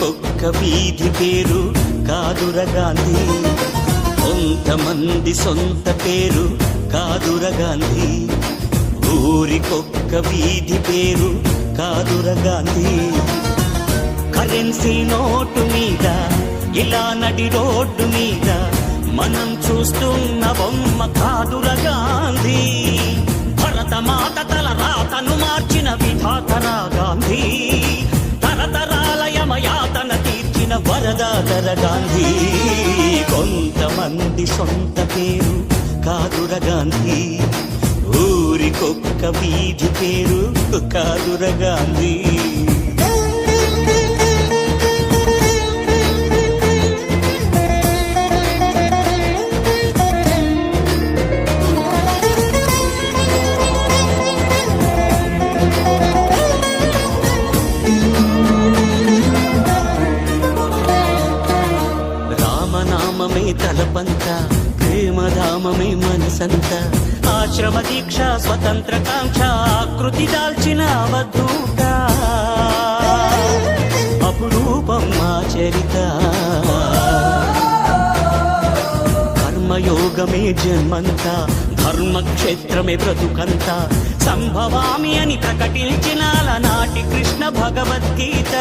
ఒక్క వీధి పేరు కాదుర గాంధీ, కొంతమంది సొంత పేరు కాదుర గాంధీ. ఊరికొక్క వీధి పేరు కాదుర గాంధీ. కరెన్సీ నోటు మీద ఇలా నడి రోడ్డు మీద మనం చూస్తున్న బొమ్మ కాదుర గాంధీ. భరతమాత తల రాతను మార్చిన విధాతరా గాంధీ. తరతరాల యమయాతన తీర్చిన వరదాతర గాంధీ. కొంతమంది సొంత పేరు కాదుర గాంధీ. ఊరికొక్క వీధి పేరు కాదుర గాంధీ. రామనామమే తలపంత, ప్రేమధామమే మనసంత. ఆశ్రమ దీక్ష స్వతంత్ర కాంక్ష ఆకృతి దాల్చిన అవధూత. అపురూపం మా చరిత. కర్మయోగమే జన్మంత, ధర్మక్షేత్రమే బ్రతుకంత. సంభవామి అని ప్రకటించిన నాటి కృష్ణ భగవద్గీత.